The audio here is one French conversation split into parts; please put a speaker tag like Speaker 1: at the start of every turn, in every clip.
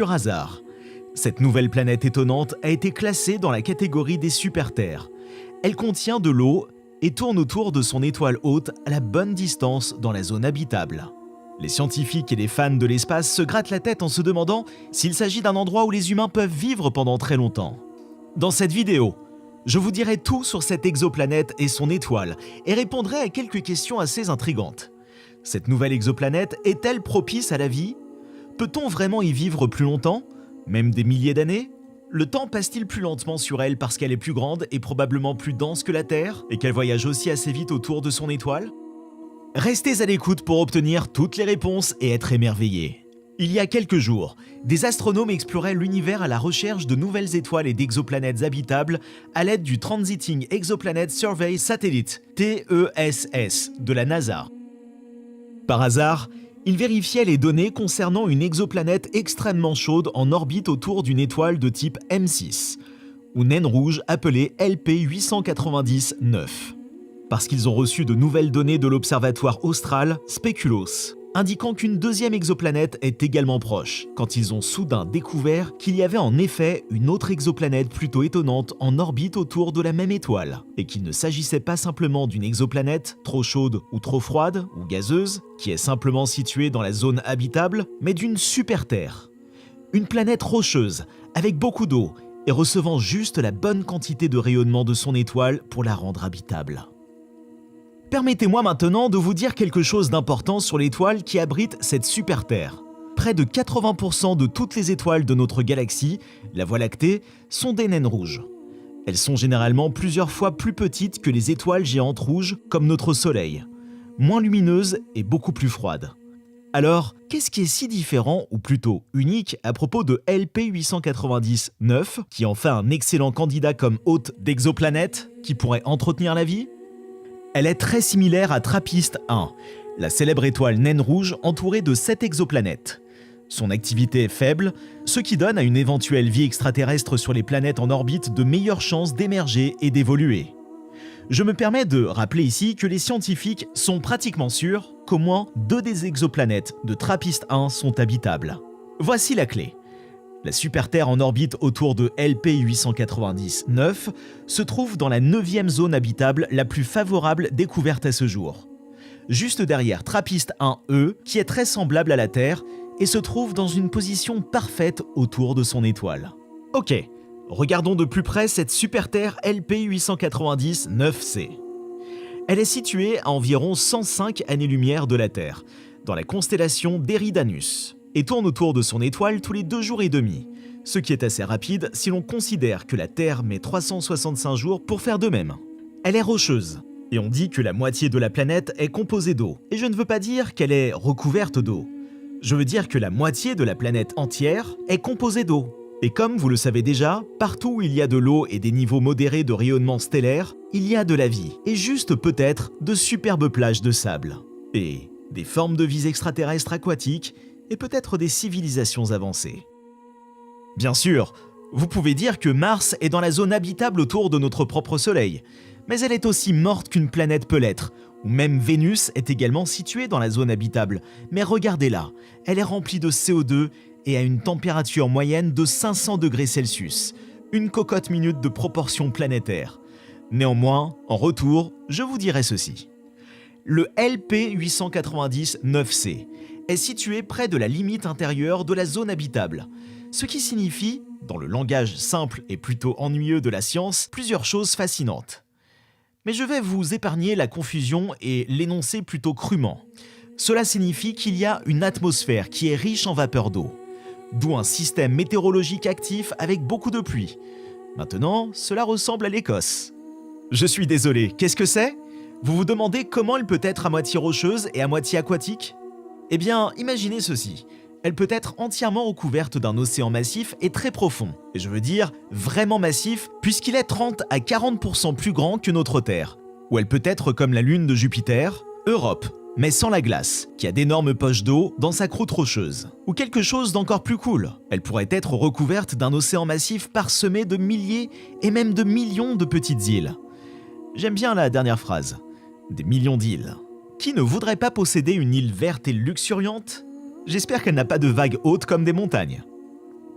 Speaker 1: pur hasard. Cette nouvelle planète étonnante a été classée dans la catégorie des super-terres. Elle contient de l'eau et tourne autour de son étoile hôte à la bonne distance dans la zone habitable. Les scientifiques et les fans de l'espace se grattent la tête en se demandant s'il s'agit d'un endroit où les humains peuvent vivre pendant très longtemps. Dans cette vidéo, je vous dirai tout sur cette exoplanète et son étoile et répondrai à quelques questions assez intrigantes. Cette nouvelle exoplanète est-elle propice à la vie? Peut-on vraiment y vivre plus longtemps? Même des milliers d'années? Le temps passe-t-il plus lentement sur elle parce qu'elle est plus grande et probablement plus dense que la Terre et qu'elle voyage aussi assez vite autour de son étoile? Restez à l'écoute pour obtenir toutes les réponses et être émerveillés. Il y a quelques jours, des astronomes exploraient l'univers à la recherche de nouvelles étoiles et d'exoplanètes habitables à l'aide du Transiting Exoplanet Survey Satellite, TESS, de la NASA. Par hasard, ils vérifiaient les données concernant une exoplanète extrêmement chaude en orbite autour d'une étoile de type M6, ou naine rouge appelée LP890-9. Parce qu'ils ont reçu de nouvelles données de l'observatoire austral Speculos, indiquant qu'une deuxième exoplanète est également proche, quand ils ont soudain découvert qu'il y avait en effet une autre exoplanète plutôt étonnante en orbite autour de la même étoile, et qu'il ne s'agissait pas simplement d'une exoplanète trop chaude ou trop froide ou gazeuse, qui est simplement située dans la zone habitable, mais d'une super-Terre. Une planète rocheuse, avec beaucoup d'eau, et recevant juste la bonne quantité de rayonnement de son étoile pour la rendre habitable. Permettez-moi maintenant de vous dire quelque chose d'important sur l'étoile qui abrite cette super-Terre. Près de 80% de toutes les étoiles de notre galaxie, la Voie lactée, sont des naines rouges. Elles sont généralement plusieurs fois plus petites que les étoiles géantes rouges comme notre Soleil, moins lumineuses et beaucoup plus froides. Alors, qu'est-ce qui est si différent, ou plutôt unique, à propos de LP890-9, qui en fait un excellent candidat comme hôte d'exoplanète qui pourrait entretenir la vie? Elle est très similaire à TRAPPIST-1, la célèbre étoile naine rouge entourée de 7 exoplanètes. Son activité est faible, ce qui donne à une éventuelle vie extraterrestre sur les planètes en orbite de meilleures chances d'émerger et d'évoluer. Je me permets de rappeler ici que les scientifiques sont pratiquement sûrs qu'au moins 2 des exoplanètes de TRAPPIST-1 sont habitables. Voici la clé. La super-Terre en orbite autour de LP890-9 se trouve dans la 9e zone habitable la plus favorable découverte à ce jour. Juste derrière TRAPPIST-1e, qui est très semblable à la Terre et se trouve dans une position parfaite autour de son étoile. Ok, regardons de plus près cette super-Terre LP890-9c. Elle est située à environ 105 années-lumière de la Terre, dans la constellation d'Eridanus, et tourne autour de son étoile tous les 2 jours et demi, ce qui est assez rapide si l'on considère que la Terre met 365 jours pour faire de même. Elle est rocheuse, et on dit que la moitié de la planète est composée d'eau, et je ne veux pas dire qu'elle est recouverte d'eau. Je veux dire que la moitié de la planète entière est composée d'eau. Et comme vous le savez déjà, partout où il y a de l'eau et des niveaux modérés de rayonnement stellaire, il y a de la vie, et juste peut-être de superbes plages de sable. Et des formes de vie extraterrestres aquatiques, et peut-être des civilisations avancées. Bien sûr, vous pouvez dire que Mars est dans la zone habitable autour de notre propre Soleil, mais elle est aussi morte qu'une planète peut l'être, ou même Vénus est également située dans la zone habitable, mais regardez-la, elle est remplie de CO2 et a une température moyenne de 500 degrés Celsius, une cocotte minute de proportion planétaire. Néanmoins, en retour, je vous dirai ceci. Le LP890-9c est situé près de la limite intérieure de la zone habitable, ce qui signifie, dans le langage simple et plutôt ennuyeux de la science, plusieurs choses fascinantes. Mais je vais vous épargner la confusion et l'énoncer plutôt crûment. Cela signifie qu'il y a une atmosphère qui est riche en vapeur d'eau, d'où un système météorologique actif avec beaucoup de pluie. Maintenant, cela ressemble à l'Écosse. Je suis désolé, qu'est-ce que c'est? Vous vous demandez comment elle peut être à moitié rocheuse et à moitié aquatique? Eh bien, imaginez ceci. Elle peut être entièrement recouverte d'un océan massif et très profond. Et je veux dire vraiment massif, puisqu'il est 30 à 40% plus grand que notre Terre. Ou elle peut être comme la Lune de Jupiter, Europe, mais sans la glace, qui a d'énormes poches d'eau dans sa croûte rocheuse. Ou quelque chose d'encore plus cool. Elle pourrait être recouverte d'un océan massif parsemé de milliers et même de millions de petites îles. J'aime bien la dernière phrase. Des millions d'îles. Qui ne voudrait pas posséder une île verte et luxuriante? J'espère qu'elle n'a pas de vagues hautes comme des montagnes.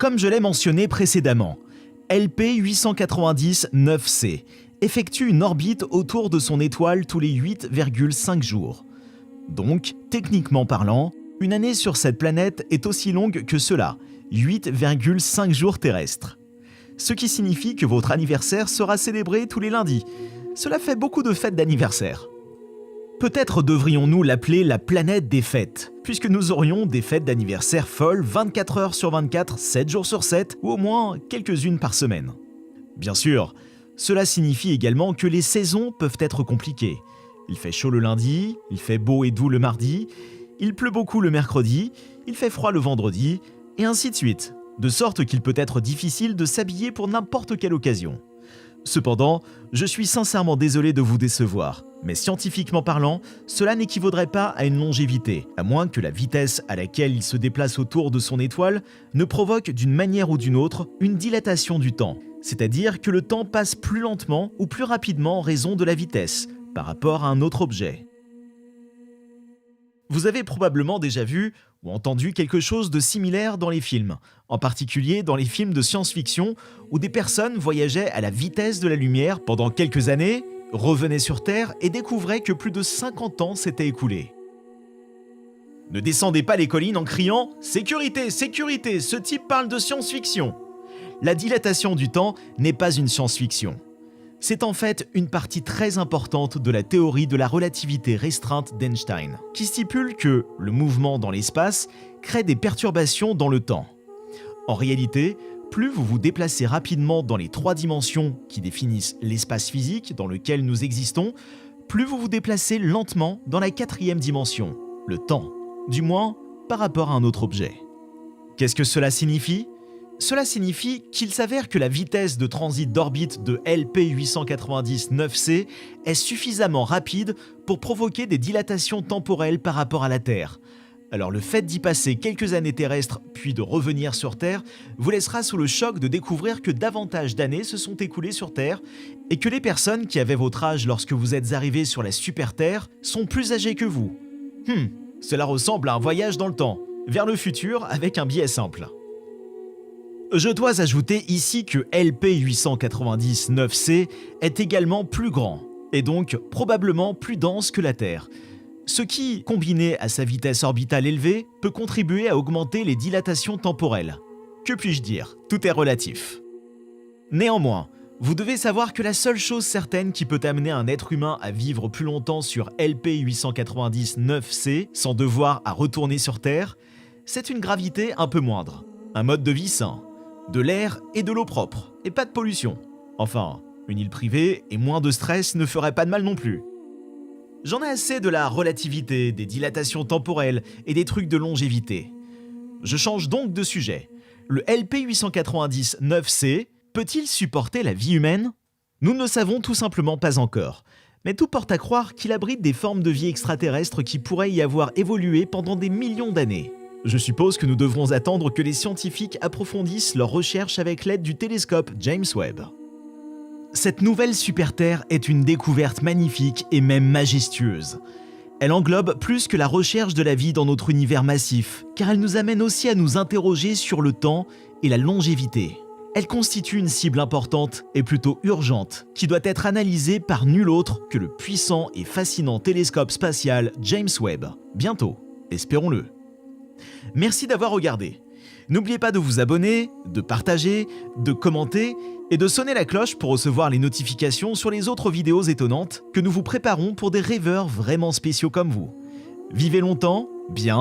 Speaker 1: Comme je l'ai mentionné précédemment, LP 890-9C effectue une orbite autour de son étoile tous les 8,5 jours. Donc, techniquement parlant, une année sur cette planète est aussi longue que cela, 8,5 jours terrestres. Ce qui signifie que votre anniversaire sera célébré tous les lundis. Cela fait beaucoup de fêtes d'anniversaire. Peut-être devrions-nous l'appeler la planète des fêtes, puisque nous aurions des fêtes d'anniversaire folles 24 heures sur 24, 7 jours sur 7, ou au moins quelques-unes par semaine. Bien sûr, cela signifie également que les saisons peuvent être compliquées. Il fait chaud le lundi, il fait beau et doux le mardi, il pleut beaucoup le mercredi, il fait froid le vendredi, et ainsi de suite, de sorte qu'il peut être difficile de s'habiller pour n'importe quelle occasion. Cependant, je suis sincèrement désolé de vous décevoir, mais scientifiquement parlant, cela n'équivaudrait pas à une longévité, à moins que la vitesse à laquelle il se déplace autour de son étoile ne provoque d'une manière ou d'une autre une dilatation du temps, c'est-à-dire que le temps passe plus lentement ou plus rapidement en raison de la vitesse, par rapport à un autre objet. Vous avez probablement déjà vu ou entendu quelque chose de similaire dans les films, en particulier dans les films de science-fiction où des personnes voyageaient à la vitesse de la lumière pendant quelques années, revenaient sur Terre et découvraient que plus de 50 ans s'étaient écoulés. Ne descendez pas les collines en criant « Sécurité, sécurité, ce type parle de science-fiction ». La dilatation du temps n'est pas une science-fiction. C'est en fait une partie très importante de la théorie de la relativité restreinte d'Einstein, qui stipule que le mouvement dans l'espace crée des perturbations dans le temps. En réalité, plus vous vous déplacez rapidement dans les 3 dimensions qui définissent l'espace physique dans lequel nous existons, plus vous vous déplacez lentement dans la 4e dimension, le temps, du moins par rapport à un autre objet. Qu'est-ce que cela signifie ? Cela signifie qu'il s'avère que la vitesse de transit d'orbite de LP 890-9C est suffisamment rapide pour provoquer des dilatations temporelles par rapport à la Terre. Alors le fait d'y passer quelques années terrestres puis de revenir sur Terre vous laissera sous le choc de découvrir que davantage d'années se sont écoulées sur Terre et que les personnes qui avaient votre âge lorsque vous êtes arrivés sur la super Terre sont plus âgées que vous. Cela ressemble à un voyage dans le temps, vers le futur avec un biais simple. Je dois ajouter ici que LP 890-9C est également plus grand, et donc probablement plus dense que la Terre, ce qui, combiné à sa vitesse orbitale élevée, peut contribuer à augmenter les dilatations temporelles. Que puis-je dire ? Tout est relatif. Néanmoins, vous devez savoir que la seule chose certaine qui peut amener un être humain à vivre plus longtemps sur LP 890-9C sans devoir à retourner sur Terre, c'est une gravité un peu moindre, un mode de vie sain, de l'air et de l'eau propre, et pas de pollution. Enfin, une île privée et moins de stress ne ferait pas de mal non plus. J'en ai assez de la relativité, des dilatations temporelles et des trucs de longévité. Je change donc de sujet. Le LP 890-9C peut-il supporter la vie humaine ? Nous ne le savons tout simplement pas encore, mais tout porte à croire qu'il abrite des formes de vie extraterrestres qui pourraient y avoir évolué pendant des millions d'années. Je suppose que nous devrons attendre que les scientifiques approfondissent leurs recherches avec l'aide du télescope James Webb. Cette nouvelle super-Terre est une découverte magnifique et même majestueuse. Elle englobe plus que la recherche de la vie dans notre univers massif, car elle nous amène aussi à nous interroger sur le temps et la longévité. Elle constitue une cible importante et plutôt urgente, qui doit être analysée par nul autre que le puissant et fascinant télescope spatial James Webb. Bientôt, espérons-le. Merci d'avoir regardé. N'oubliez pas de vous abonner, de partager, de commenter et de sonner la cloche pour recevoir les notifications sur les autres vidéos étonnantes que nous vous préparons pour des rêveurs vraiment spéciaux comme vous. Vivez longtemps, bien